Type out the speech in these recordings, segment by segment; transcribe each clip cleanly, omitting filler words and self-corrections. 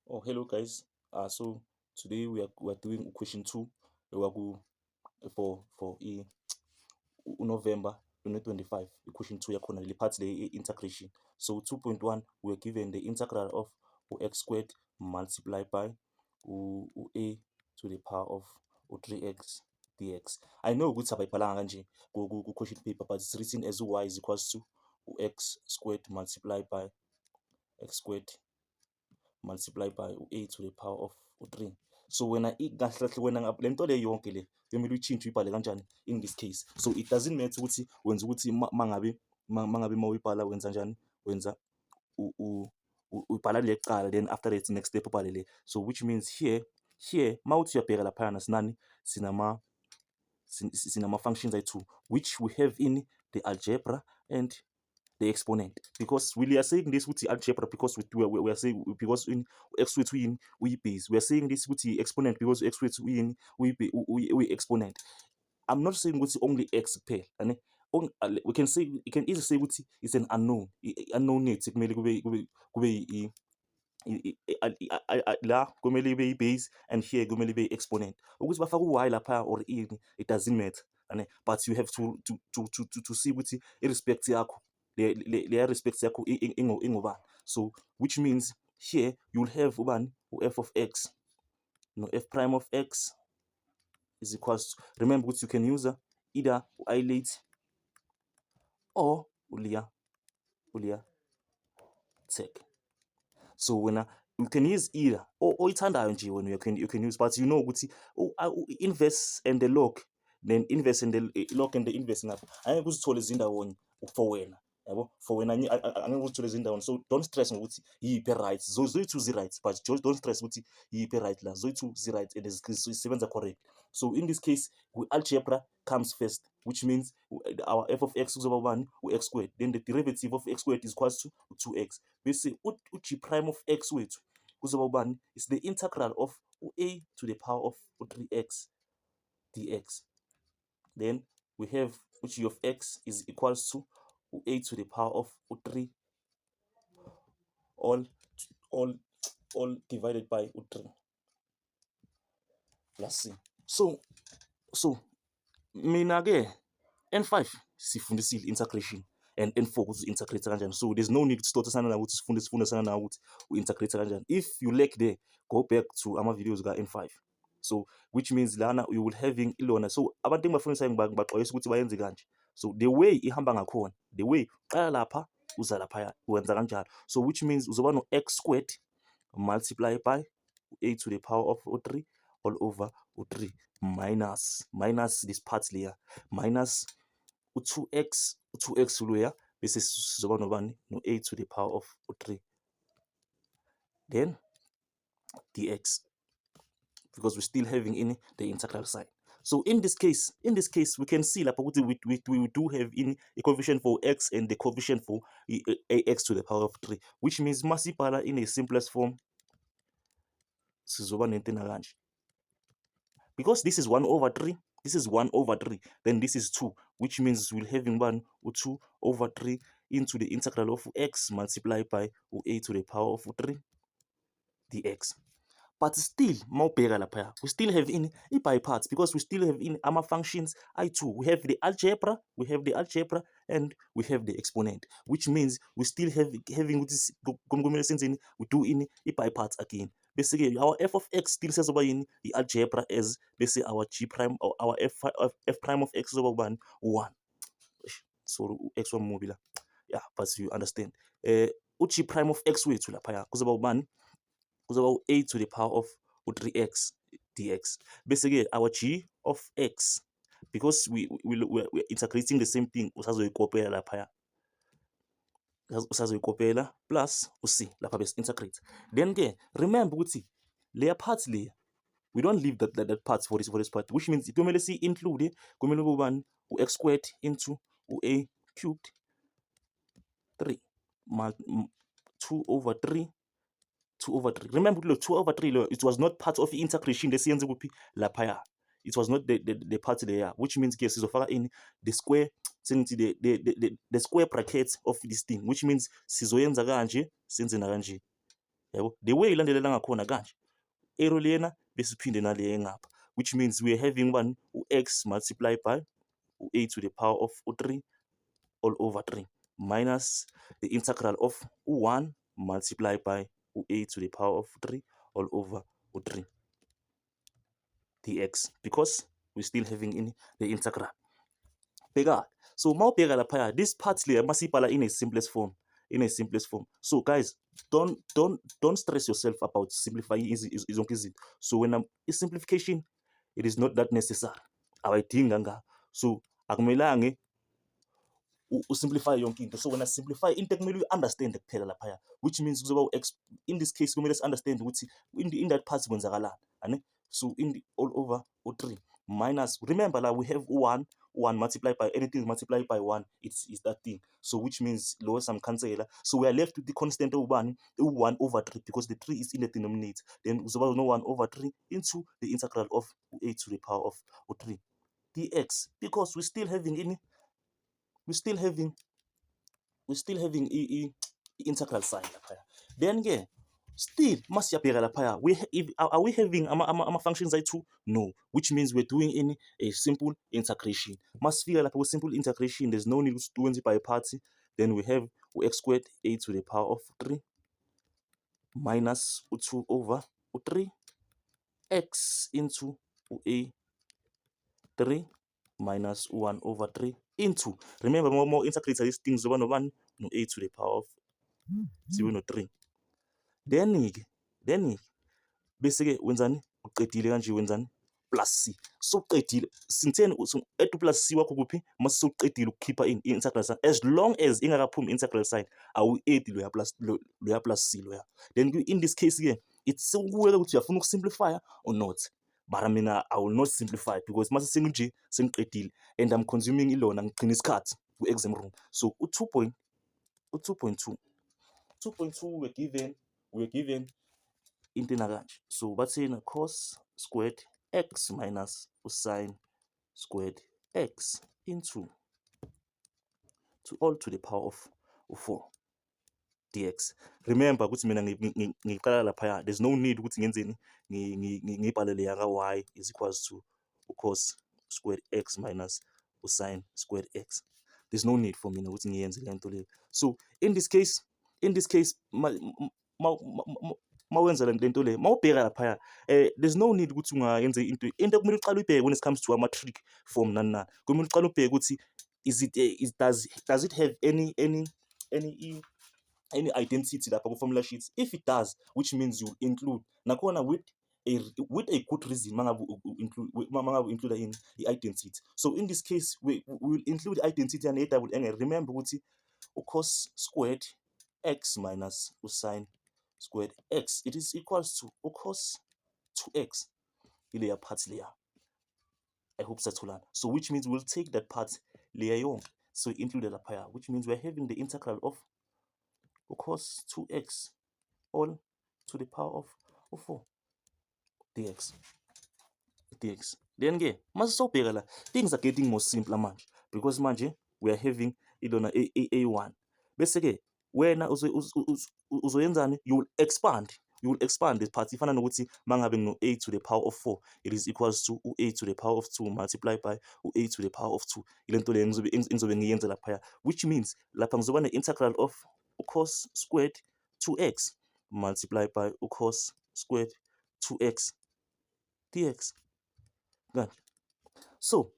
Oh, hello guys. So today we are doing question two. We are go for November 2025. Question two yakhona le part le integration. So 2.1 we are given the integral of x squared multiplied by a to the power of 3x dx. I know ukuthi abayibhalanga kanje ku question paper, but it's written as y is equals to x squared multiplied by x squared multiplied by a to the power of 3. So wena kahle kahle wena le nto le yonke le yomele uyitshintshe uyibhale kanjani in this case. So it doesn't matter ukuthi wenza ukuthi mangabe mawuyibhala wenza kanjani, wenza ubhala le kuqala, then after that next step ubhale le. So which means here mawuthi uyabheka laphayana sinama functions ayi-2 which we have in the algebra and the exponent, because we are saying this with the algebra because we are saying because in x with we base, we are saying this with the exponent because x with we exponent. I'm not saying with only x pair, and we can say, you can easily say with it's an unknown net kumele kube la kumele ibe i-base and here kumele ibe exponent. Ukuthi bafaka u-y lapha or it doesn't matter, but you have to see ukuthi irrespect yakho le respect yakho ingobani. So which means here you'll have ubani f of x no f prime of x is equals to, remember ukuthi you can use either isolate or ulia take. So when you can use either or ithandayo nje when you can use, but you know ukuthi inverse and the log, then inverse and the log and the inverse ngapha angeke uzithole zindawonye for wena, yabo, for wena angeke uzithole zindawonye. So don't stress ngokuthi yiphi right, zoyi-two zi-right, but don't stress ukuthi yiphi right la, zoyi-two zi-right and zisebenza correct. So in this case algebra comes first, which means our f of x kuzoba ubani u-x squared, then the derivative of x squared is equals to 2x, bese u-g prime of x wethu kuzoba ubani is the integral of a to the power of 3x dx. Then we have g of x is equals to a to the power of 3 all divided by 3 plus c. So mina ke n5 sifundisile integration and n4 ukuthi integrate kanjani. So there's no need to start sana na ukuthi sifunde sana na ukuthi u-integrate kanjani. If you lack there, go back to ama videos ka n5. So which means lana you will having ilona. So abantu engibafundisa ngibaxwayisa ukuthi bayenze kanje. So the way ihamba ngakhona, the way qala lapha uza lapha wenza kanjalo. So which means uzoba no x squared multiply by a to the power of 3 all over 3 minus this part layer minus u2x loya bese sizoba nobani no a to the power of 3 then dx, because we're still having in the integral sign. So in this case we can see like we do have in a coefficient for x and the coefficient for ax to the power of 3, which means masipala in a simplest form sizoba nento kanje, because this is 1 over 3, this is 1 over 3, then this is 2, which means we'll have in 1 or 2 over 3 into the integral of x multiplied by a to the power of 3 dx. But still, we still have in by parts, because we still have in our functions I2. We have the algebra, and we have the exponent, which means we still having this we do in by parts again. Basically, our f of x still says over in the algebra as basically our g prime or our f prime of x is over 1. So x1 mobile. Yeah, but you understand. G prime of x way to la paya because about 1. Because about a to the power of 3x dx. Basically, our g of x, because we're integrating the same thing, usazoyikopela lapha, usazoyikopela plus uc lapha bese integrate. Then ke remember ukuthi layer part le, we don't leave that part for this part, which means kumele si include kumele kube u-x squared into u-a cubed 3 2 over 3. Remember, 2 over 3, it was not part of the integration. It was not the part there, which means sizofaka in the square, the square brackets of this thing, which means sizoyenza kanje senze na kanje. yabo. The way ilandelela ngakhona kanje, arrow lena bese phinde nale ngapha, which means we are having one x multiplied by a to the power of 3 all over 3 minus the integral of 1 multiplied by a to the power of 3 all over 3 dx, because we're still having in the integral. Bheka, so mawubheka laphaya, this part le masibhala in a simplest form, So guys, don't stress yourself about simplifying zonke izinto. So when simplification, it is not that necessary, awayidingi nga. So akumelanga usimplify yonke into. So when I simplify into kumele understand kuphela laphaya, which means kuzoba in this case kumele understand ukuthi in that part kwenzakalani, ane. So in the all over 3 minus, remember like we have 1 multiplied by anything multiplied by 1, it's that thing. So which means lower some cancel. So we are left with the constant of 1 over 3, because the 3 is in the denominator. Then no 1 over 3 into the integral of a to the power of 3 dx, because we're still having integral sign laphaya. Then ke still masiyabheka laphaya, are we having ama functions ayi-2? No, which means we're doing in a simple integration. Masifika lapha with simple integration, there's no need to do it by party. Then we have x squared a to the power of 3 minus 2 over 3 x into a 3 minus 1 over 3 into, remember more integrate these things over no 1 no a to the power of 0 no 3. Then bese-ke wenzani, uqedile kanje wenzani, plus c. So uqedile sintheni add plus c wakho kuphi mase sewuqedile ukukhipha integral sign, as long as ingakaphumi integral sign awu-add loya plus c loya. Then in this case ke it's kuwe ukuthi uyafuna ukusimplify or not. But I mean, I will not simplify, because mase senginje sengiqedile and I'm consuming ilona ngigcina isikhathi ku-exam room. So 2.2 we're given into kanje. So bathina cos squared x minus sine squared x into all to the power of 4 dx. Remember ukuthi mina ngiqala laphaya, there's no need ukuthi ngenzeni ngibhalele yaka y is equals to cos squared x minus sine squared x. There's no need for mina ukuthi ngiyenze le nto leyo. So in this case mawenza le nto le mawubheka laphaya, there's no need ukuthi ungayenze into kumele uqale uyibheke when it comes to ama trick form nani. Kumele uqale ubheke ukuthi does it have any identity lapha ku formula sheets. If it does, which means you include nakhona with a good reason mangabe include in the identity. So in this case we will include identity and a double angle. Remember ukuthi cos squared x minus sine squared x, it is equals to cos 2x ileya part layer. I hope satholana. So which means we'll take that part layer yonke, so include the laphaya, which means we're having the integral of cos 2x all to the power of 4 dx. Then ke mase sobheka la, things are getting more simpler manje, because manje we are having ilona a1. Bese ke wena uzoyenzani, you will expand this part ifana nokuthi mangabe no a to the power of 4, it is equals to a to the power of 2 multiplied by a to the power of 2. Ile nto le ngizobe ngiyenza laphaya, which means lapha ngizoba ne-integral of cos squared 2x multiplied by cos squared 2x dx. So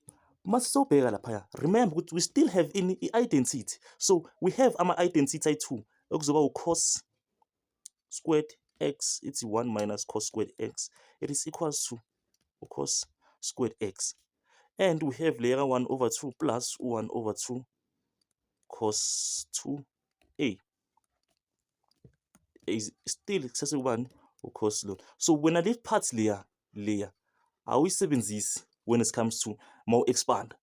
masizobheka laphaya, remember ukuthi we still have in identity. So we have ama identity ayi-2 okuzoba cos squared x, it's 1 minus cos squared x, it is equals to cos squared x, and we have layer 1 over 2 plus 1 over 2 cos 2a is still excessive 1 cos load. So when I leave parts layer awuyisebenzisi when it comes to more expand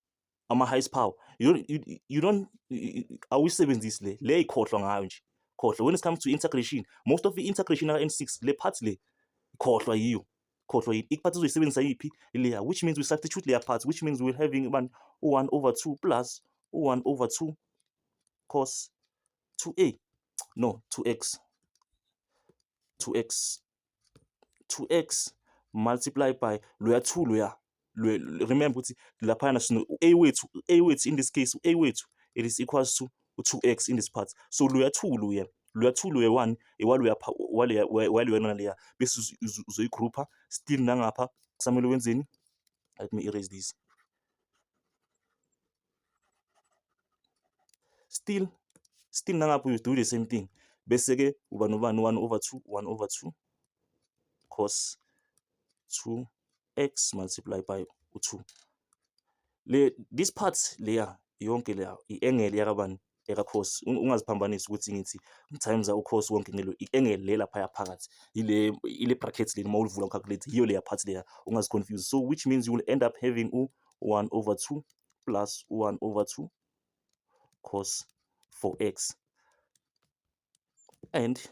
ama highest power, you don't awuyisebenzisi le ikhohlwa ngayo nje. Khohlwa when it comes to integration, most of the integration are n6 le parts le khohlwa yiyo, ikparts uzoyisebenzisa yiphi layer, which means we substitute layer parts, which means we're having 1 over 2 plus 1 over 2 cos 2a, no 2x 2x 2x multiply by loya 2 loya remember ukuthi laphana sino a wethu in this case a wethu it is equals to 2x in this part, so loya 2 loya 1 ewaloya waloya naleya bese uzoyigroupa still nangapha kusamele wenzeni. Let me erase this. Still nangapha you do the same thing bese ke uba nobani 1/2 cos 2x multiply by 2. This part leya yonke leya i-angle yakabani cos, ungaziphambanisi ukuthi ngithi times u-cos wonke ngelo i-angle le lapha phakathi ile brackets le uma ulivula ucalculate yiyo leya part leya, ungaziconfuse. So which means you will end up having 1/2 plus 1/2 cos 4x and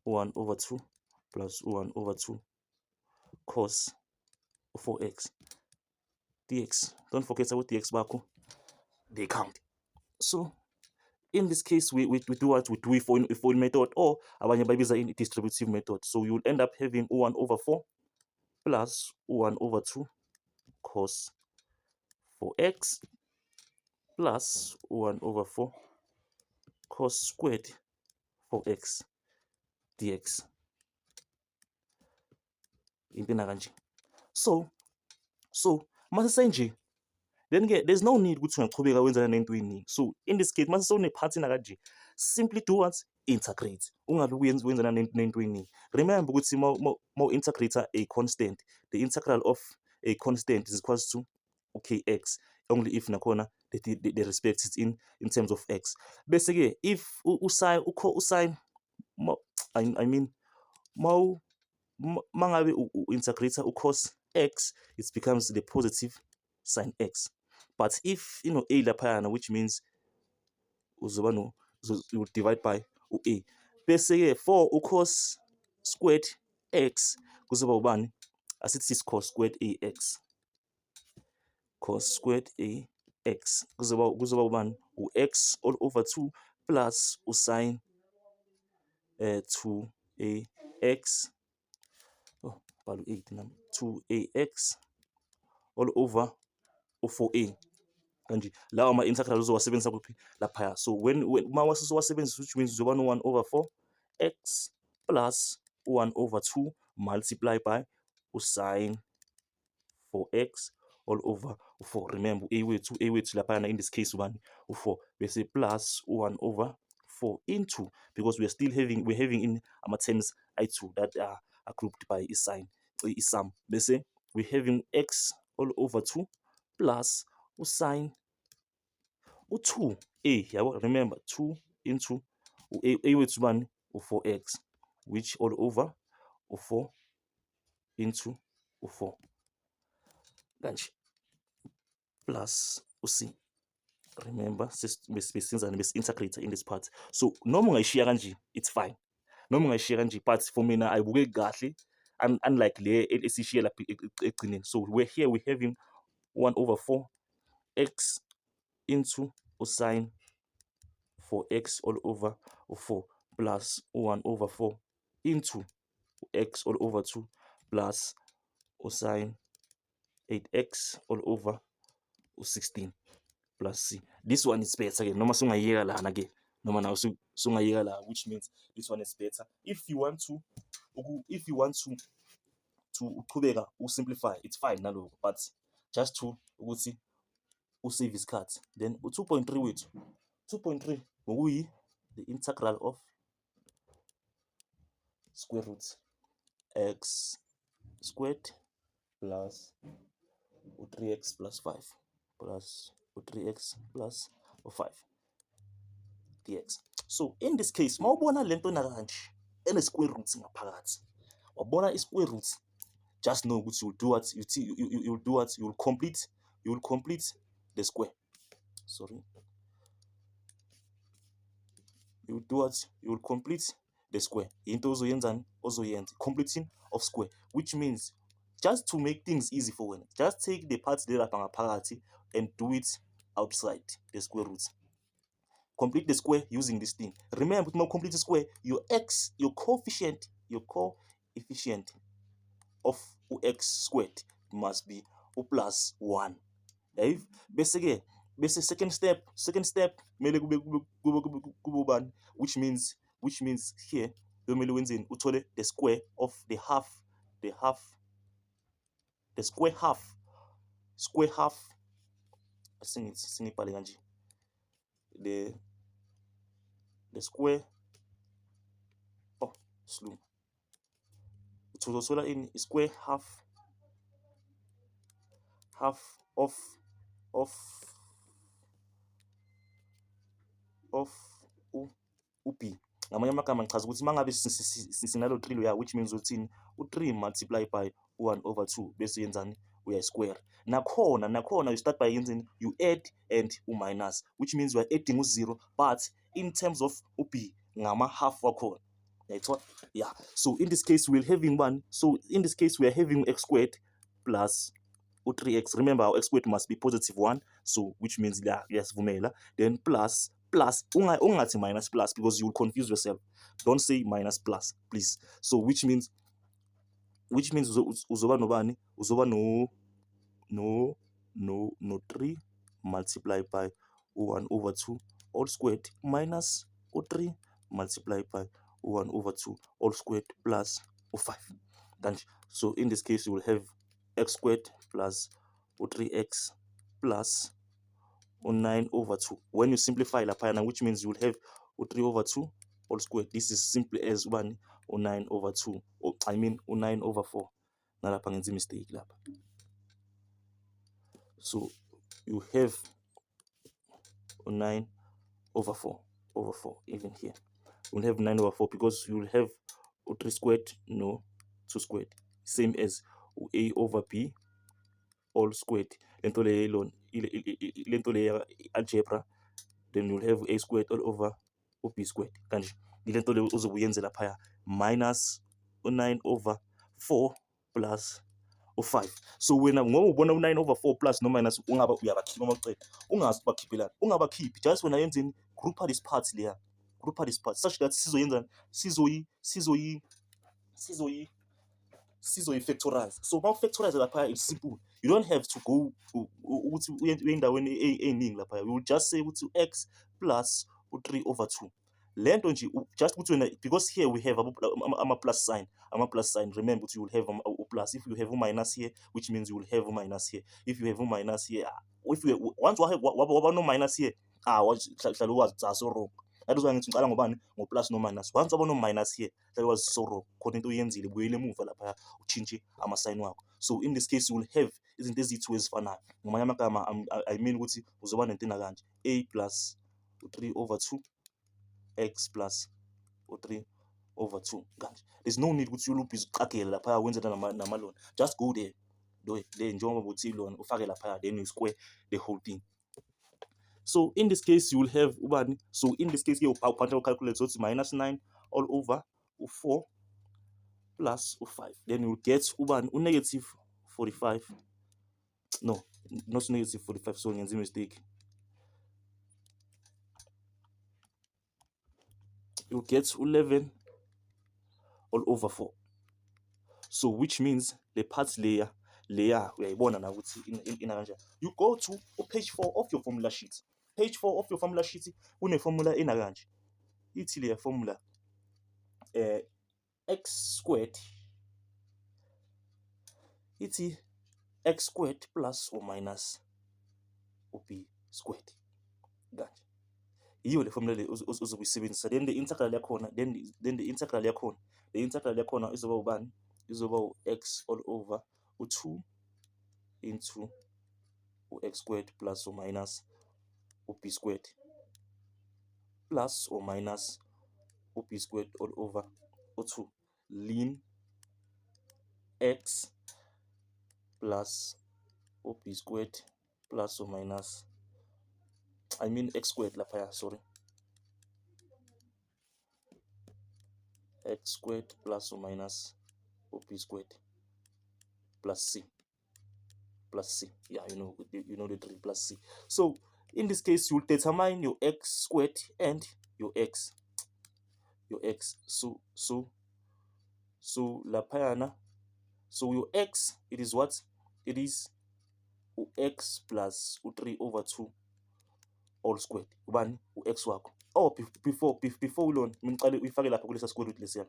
1/2 plus 1/2 cos 4x dx. Don't forget about dx bakho, they count. So in this case we do what we do for method, or abanye bayibiza in distributive method. So you will end up having 1/4 plus 1/2 cos 4x plus 1/4 cos squared 4x dx. Impina kanje. So mase nje, then there's no need ukuthi ungachubeka wenzana nento eningi. So in this case mase sewune-part kanje, simply do what? Integrate. Ungabe wenzana nento eningi. Remember ukuthi ma integrate a constant, the integral of a constant is equals to kx, only if nakhona the respect is in terms of x. Bese ke if usine I mean mangabe integrate cos x, it becomes the positive sin x. But if a laphayana, which means you will divide by a, bese ke for cos squared x kuzoba ubani, asithi cos squared ax, cos squared ax kuzoba ubani x all over 2 plus sin 2ax, oh bhalu 8 nam, 2ax all over 4a kanje. Lawa ama-integral uzowasebenzisa kuphi laphaya. So when ma wasebenzisa, which means uzoba no 1/4 x plus 1/2 multiply by sin 4x all over 4. Remember a wethu laphayana in this case ubani u4 bese plus 1/4 into, because we're having in ama-terms i2 that are grouped by isum, bese we're having x all over 2 plus sin 2a yabo. Remember 2 into a wethu bani u4x, which all over 4 into 4 kanje plus c. Remember besenzani besi-integrate in this part. So noma ungayishiya kanje it's fine, noma ungayishiya kanje, but for mina ayibukeki kahle unlike le esishiye lapha egcineni. So we're having 1/4 x into sin 4x all over 4 plus 1/4 into x all over 2 plus sin 8x all over 16 plus c. This one is better again. Noma sungayiyeka lana ke, noma nawo sungayiyeka la, which means this one is better. If you want to uqhubeka usimplify, it's fine naloko, but just to ukuthi usave isikhathi. Then 2.3 wethu 2.3 ngokuyi the integral of square root x squared plus 3x plus 5 plus 3x plus 5 dx. So in this case mawubona lento nakanje ene square roots ngaphakathi, wabona i-square roots, just know ukuthi you'll do what you will complete the square. Sorry, you will do what you will complete the square. Into ozoyenzani ozoyenza completing of square, which means just to make things easy for wena, just take the parts there lapha ngaphakathi and do it outside the square roots. Complete the square using this thing. Remember, to complete the square, your coefficient your coefficient of x squared must be plus 1. Yayiv bese second step kumele kube ubani, which means here kumele wenzeni, uthole the square of the square half singibhale kanje, the square, oh slow, uthola in square half of u-b. Ngamanye amagama ngichaza ukuthi mangabe sinalo 3 loya, which means uthini, u3 multiply by 1/2 bese yenzani, uya-square. Nakhona you start by yenzeni, you add and u-minus, which means you are adding u0, but in terms of u-b ngama-half wakhona. Yeah, so in this case we're having one, so in this case we are having x squared plus u3x. Remember our x squared must be positive 1, so which means yasivumela, then plus ungathi minus plus because you will confuse yourself. Don't say minus plus, please. So which means uzoba nobani, uzoba no 3 multiplied by 1/2 all squared minus u3 multiplied by 1/2 all squared plus u5. So in this case you will have x squared plus u3x plus u9/2. When you simplify lapha, which means you will have u3/2 all squared. This is simply as one u9/2, or I mean u9/4. Nalapha ngenza mistake lapha. So you have u9/4 over 4, even here you will have 9/4 because you will have u3 squared, no 2 squared, same as a/b all squared. Lento le algebra, then you'll have a squared all over b squared. Kanje ilento le uzobe uyenze lapha, minus u9/4 plus u5. So wena ngoba ubona u9/4 plus no minus, ungaba uyabakhipha amacele, ungazibakhiphelani, ungabakhiphi, just wena yenzeni, group this part layer, such that sizoyi-factorize. So now factorize lapha, it's simple. You don't have to go ukuthi uyendaweni eningi lapha. You will just say ukuthi x plus u3/2. Lento nje just ukuthi wena, because here we have ama plus sign. Remember you will have a plus. If you have a minus here, which means you will have a minus here. If you have a minus here, once waba no minus here, hlala wazi so wrong. That is why ngithi ngicala ngobani, ngo plus no minus. Once waba no minus here, that was so wrong. Khona into uyenzile, buyele emuva lapha uchinche ama sign wakho. So in this case you will have izinto ezithu ezifanayo. Ngamanye amagama I mean ukuthi uzoba nentina kanje, a plus u3/2 x plus u3/2 kanje. There's no need ukuthi uluphi uziqagele lapha wenze namalona. Just go there. Le njengoba uthi lona ufake lapha, then you square the whole thing. So in this case you will have ubani, so in this case here uphatha calculate, so it's minus 9 all over u4 plus u5. Then you will get ubani negative 45. No, not negative 45, so ngenza mistake. You get 11 all over 4. So which means the parts layer uyayibona na ukuthi ina kanje. You go to page 4 of your formula sheet. Page 4 of your formula sheet une formula ina kanje. Ithi le formula x squared, ithi x squared plus or minus b squared kanje. Iyo le formula le uzobuyisebenzisa. Then the integral yakhona, then the integral yakhona izoba ubani, izoba x all over u2 into x squared plus or minus b squared plus or minus b squared all over u2 ln x plus b squared plus or minus, I mean x squared lapha, sorry, x squared plus or minus b squared plus c. Yeah, you know the 3 plus c. So in this case you will determine your x squared and your x. So So laphayana, so your x, it is what? It is x plus 3 over 2 all squared. Ubani? X wakho. Oh, before ulona, mina uqale uyifake lapha kulesa square root lesiya.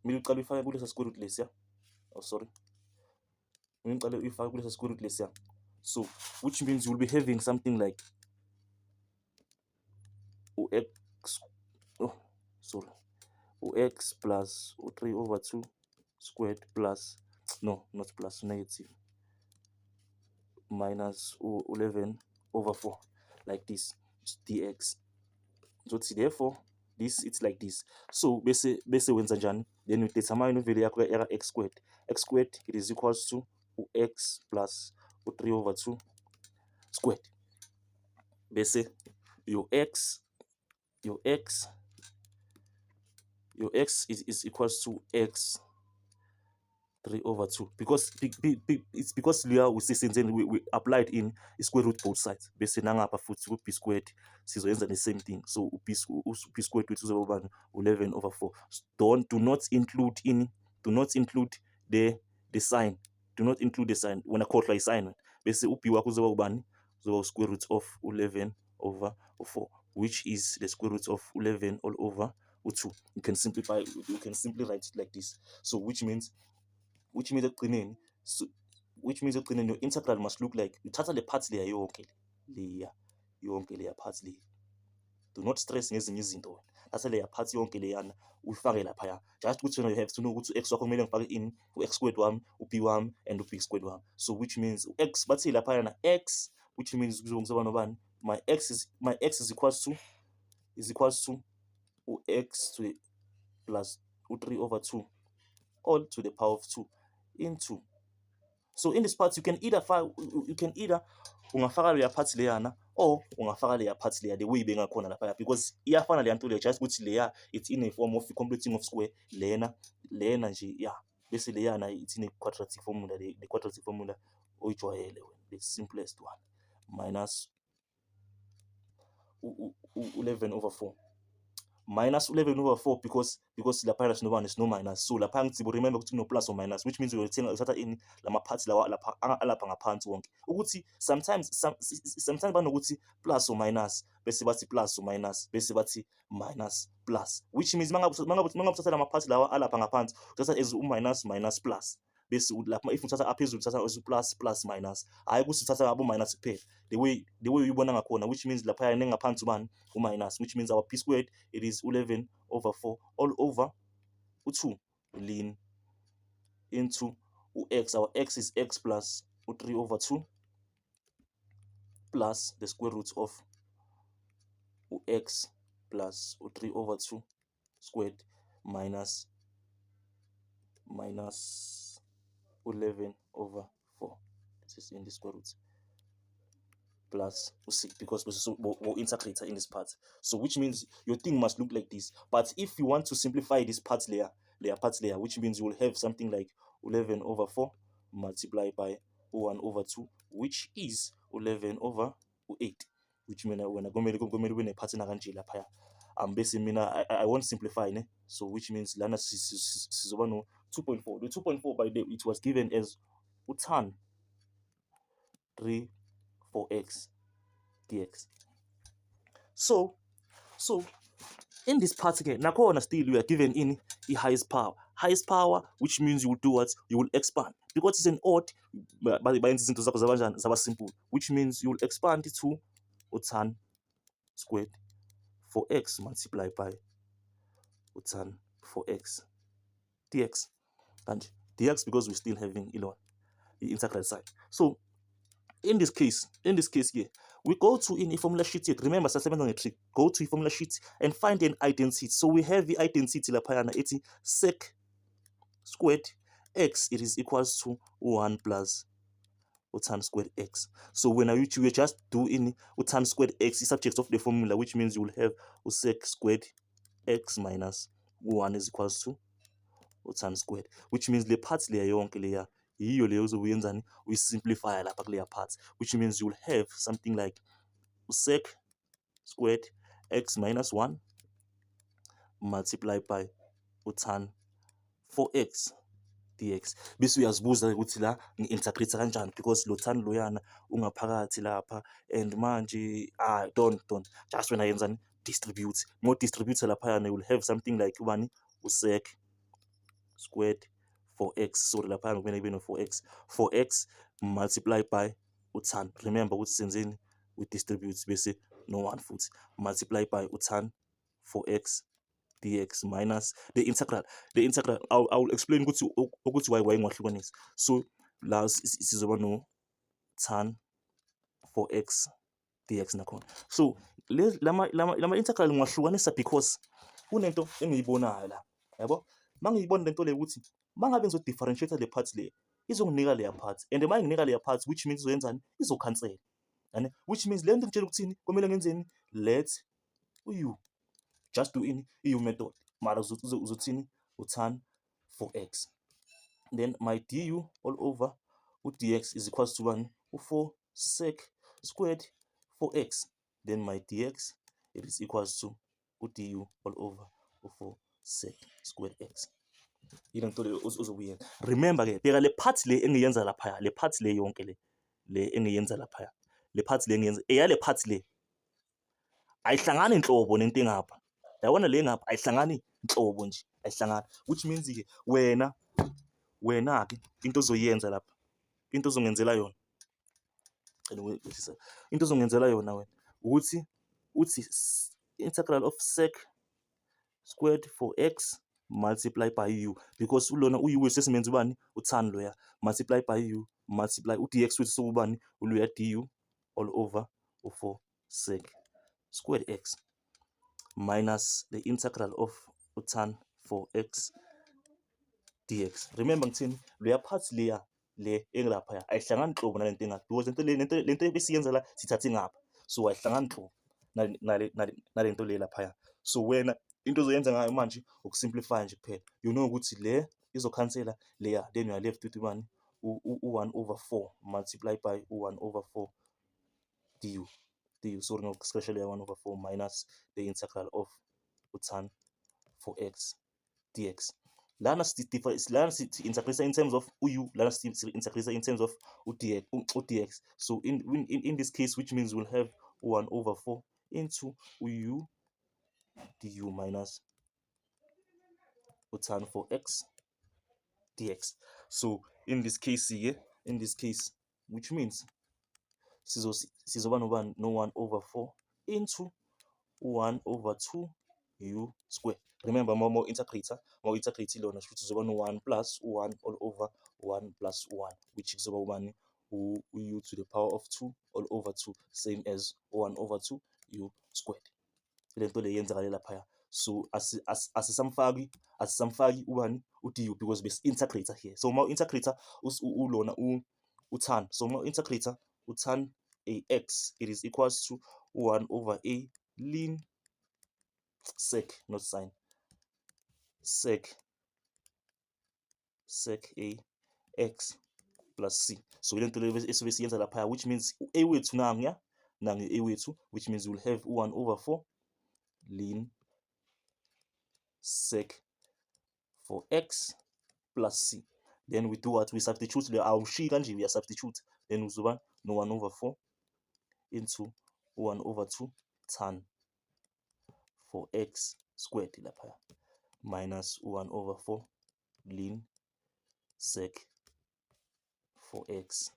Mina uqale uyifake kulesa square root lesiya. Oh, sorry. Mina uqale uyifake kulesa square root lesiya. So, which means you will be having something like x, oh, sorry, x plus 3 over 2 squared plus, no, not plus, negative, minus 11 over 4, like this, dx. So therefore, this, it's like this. So bese wenza njani? Then we determine value yakho ya x squared. X squared, it is equals to x plus 3 over 2 squared. Bese your x is equals to x 3 over 2, because it's because we applied in square root both sides. Bese nangapha futhi b squared sizoyenza the same thing. So b squared with 11 over 4. Do not include the sign. Do not include the sign when I call like sign. Bese b wakho uzoba ubani? Uzoba square root of 11 over 4, which is the square root of 11 all over 2. You can simplify, you can simply write it like this. So which means ekugcineni, so which means ekugcineni your integral must look like, uthatha le part leya yonke leya part leya. Do not stress ngezinye izinto wena. Thatha leya part yonke leyana uyifake laphaya. Just ukuthi you have to know ukuthi x wakho kumele ngifake in x squared wami, b wami and b squared wami. So which means x bathi laphayana x, which means kuzoba nobani? My x is equals to x to the plus 3 over 2 all to the power of 2 into. So in this part you can either ungafaka leya part leyana or ungafaka leya part leya the way bengakhona lapha, because iyafana leya nto leya, just ukuthi leya it's in a form of completing of square, lena nje, yeah, bese leyana it's in a quadratic formula, the quadratic formula oyijwayele wena, the simplest one, minus 11 over 4. Minus 11 over 4 because lapha there's no minus. So lapha ngithi remember ukuthi no plus or minus, which means uthatha in lama parts lawa lapha ngaphansi wonke, ukuthi sometimes banokuthi plus or minus bese bathi plus or minus bese bathi minus plus, which means mangabe uthatha lama parts lawa alapha ngaphansi uthatha as minus plus, bese lapha if uthatha aphezulu uthatha as plus minus, hayi ukuthi uthatha abo minus kuphela the way uyibona ngakhona, which means lapha ngaphansi ubani minus, which means our p squared, it is 11 over 4 all over 2 lean into x. Our x is x plus 3 over 2 plus the square root of x plus 3 over 2 squared minus 11 over 4. This is in the square root plus because we're integrator in this part. So which means your thing must look like this. But if you want to simplify this part layer, which means you will have something like 11 over 4 multiplied by 1 over 2, which is 11 over 8. Which means when I go win a pattern lapha, basically I won't simplify, ne? So which means lana 2.4. The 2.4 by the it was given as utan 3 for x dx. So in this part again, nakhona still we are given in the highest power, which means you will do what? You will expand, because it's an odd by izinto zakho zaba simple, which means you will expand it to utan squared for x multiplied by utan for x dx, and dx because we're still having the integral side. So in this case here, we go to in a formula sheet here. Remember, trick. Go to a formula sheet and find an identity. So we have the identity lapayana, it's sec squared x, it is equals to 1 plus tan squared x. So when you just do in tan squared x is subject of the formula, which means you will have sec squared x minus 1 is equals to tan squared, which means the parts layer yonke leya yiyo leyo uzobuyenzani uyisimplify lapha kuleya parts, which means you will have something like sec squared x minus 1 multiplied by tan 4x dx bese uyazibuza ukuthi la ngi-integrate kanjani because lo tan loyana ungaphakathi lapha and manje don't just wena yenzani distribute more distribute laphayana you will have something like ubani usec squared 4x sorry laphayana kumele kube no 4x multiply by utan remember ukuthi senzeni we distribute bese no 1 futhi multiply by utan 4x dx minus the integral I will explain ukuthi why ngwahlukanisa so la sizoba no tan 4x dx nakhona so lama integral ngwahlukanisa because kunento engiyibonayo la yabo mangiyibona lento le ukuthi mangabe ngizo differentiate le part le izonginika leya part and manginika leya part which means izoyenzani izokhansela yani which means lento ngitshela ukuthini kumele ngenzeni let u just do in EU method mara uzothini utan 4x then my du all over dx is equals to 1 4 sec squared 4x then my dx it is equals to du all over 4 sec squared x into le uzobuyenza remember ke bheka le part le engiyenza lapha le part le yonke le engiyenza lapha le part le engiyenza eyale part le ayihlangani inhlobo nento engapha yabona le ngapha ayihlangani inhlobo nje ayihlangani which means ke wena ke into ozoyenza lapha into ozongenzela yona into ozongenzela yona wena ukuthi uthi integral of sec squared 4x multiply by u because ulona u sesimenza ubani utan loya multiply by u multiply udx wethu sokubani uluya du all over u4 sec squared x minus the integral of utan 4x dx remember ngithini leya part leya le engilapha ayihlangani nhlobo nalento engapha because lento ebesiyenza la sithathe ngapha so ayihlangani nhlobo nalento le lapha so wena into ozoyenza ngayo manje ukusimplify nje kuphela you know ukuthi le izokhansela leya then you are left with ubani u1 over 4 multiply by u1 over 4 du sorry ngokuspecial ya 1 over 4 minus the integral of utan 4x dx lana integrate in terms of u lana integrate in terms of udx so in this case which means we'll have 1 over 4 into u du minus utan 4x dx so in this case here in this case which means sizoba no 1 over 4 into 1 over 2 u square remember more integrator lona futhi sizoba no 1 plus 1 all over 1 plus 1 which is over 1 u to the power of 2 all over 2 same as 1 over 2 u squared lento le yenzakala lapha so asisamfaki ubani udu because base integrator here so ma integrator ulona utan so ma integrator utan ax it is equals to 1 over a ln sec not sine sec a x plus c so lento le esiyenza lapha which means a wethu nangu a wethu which means we'll have 1 over 4 ln sec 4x plus c then we do what we substitute le awushi kanje we substitute then uzoba no 1 over 4 into 1 over 2 tan 4x squared lapha minus 1 over 4 ln sec 4x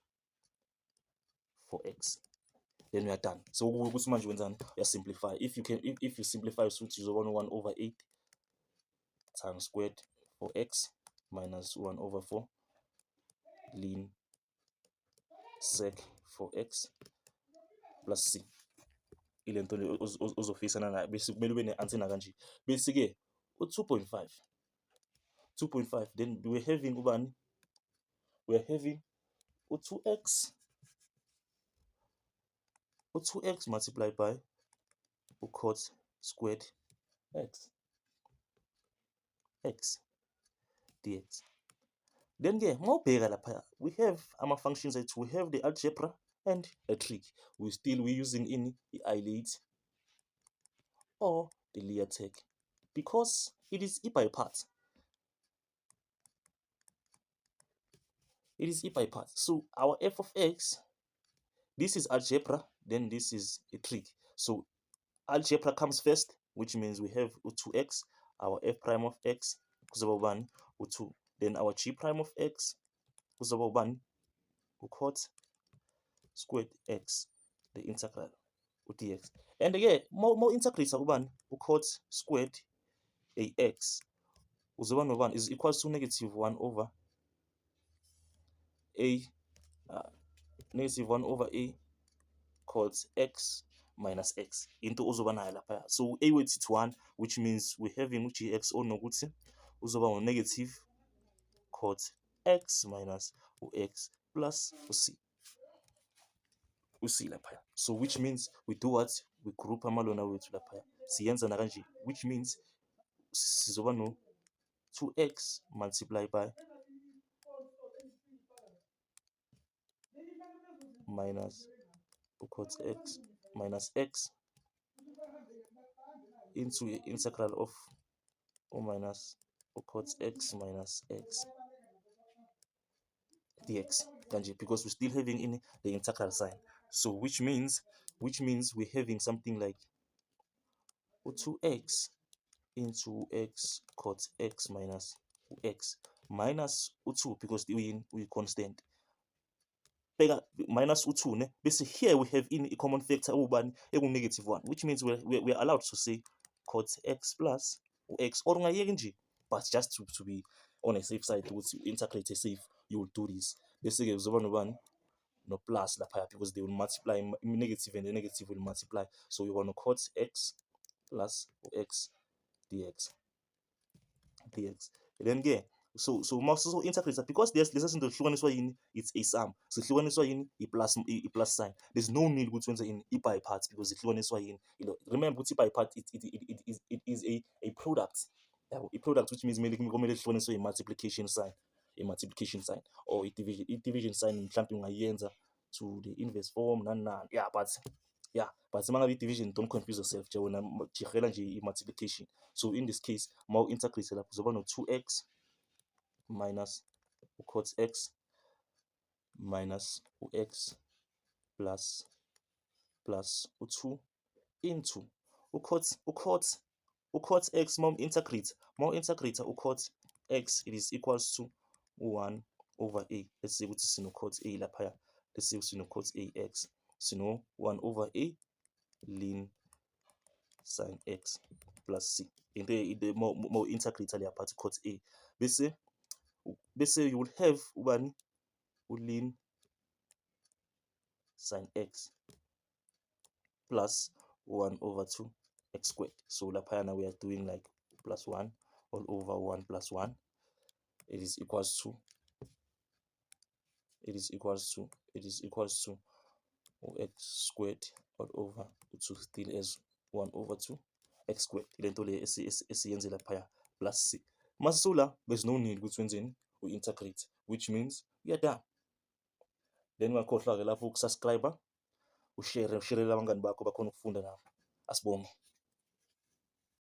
then we are done so ukuthi manje wenzani uya simplify if you simplify suthi uzoba no 1 over 8 tan squared 4x minus 1 over 4 ln sec 4x plus c ilento le uzofisana nayo bese kumele ube ne-answer kanje bese ke u2.5 then we having ubani we are having u2x multiplied by cot squared x dx then ke mawubheka lapha we have ama-functions ethu we have the algebra and a trig we using in i-late or the LearTech because it is by part It is by parts. So our f of x, this is algebra, then this is a trig. So algebra comes first, which means we have u2x, our f prime of x kuzoba ubani u2, then our g prime of x kuzoba ubani u-cot squared x, the integral u-dx. And again, more integrate ubani u-cot squared ax uzoba nobani is equals to -1 over a -1 over a cot x minus x into uzoba nayo lapha. So a weight is 1, which means we having gx onokuthi uzoba ngo-negative cot x minus x plus c. C lapha. So which means we do what? We group amalona wethu lapha. Siyenza na kanje, which means sizoba no 2x multiplied by minus cot x minus x into the integral of o minus cot x minus x dx kanje, because we're still having in the integral sign. So which means we're having something like 2x into x cot x minus x minus u2, because we constant minus u2 ne, bese here we have in a common factor ubani -1, which means we're allowed to say cot x plus x, or ungayeki nje, but just to be on a safe side ukuthi integrate a safe, you will do this. Bese ke uzoba nobani no plus lapha, because they will multiply, negative and the negative will multiply. So you're going to cot x plus x dx. Then again, so mawusuzo integrate, because there's into hlukaniswa yini, it's a sum. So hlukaniswa yini i plus sign. There's no need ukuthi wenze in i by parts, because hlukaniswa yini, remember ukuthi by part it is a product. A product, which means kumele hlukaniswe i multiplication sign, or a division sign mhlambe ungayenza to the inverse form nani. But mangabe division, don't confuse yourself, wena jihela nje i multiplication. So in this case, mawu integrate lapho uzoba no 2x minus cot x minus x plus u2 into cot x, mawu integrate cot x, it is equals to 1 over a. Let's say ukuthi sino cot a lapha, let's say sino cot ax, sino 1 over a ln sin x plus c. In the more integrate le part cot a, bese you will have ubani ln sin x plus 1 over 2 x squared. So lapha now we are doing like plus 1 all over 1 plus 1, it is equals to x squared all over 2 still as 1 over 2 x squared. Lento le esiyenze lapha plus c. Masula, there's no need ukuthi wenzeni we integrate, which means we are done. Then ungakhohlwa ke lapho ukusubscribe, ushare abangani bakho bakhona ukufunda nabo. Asibonge.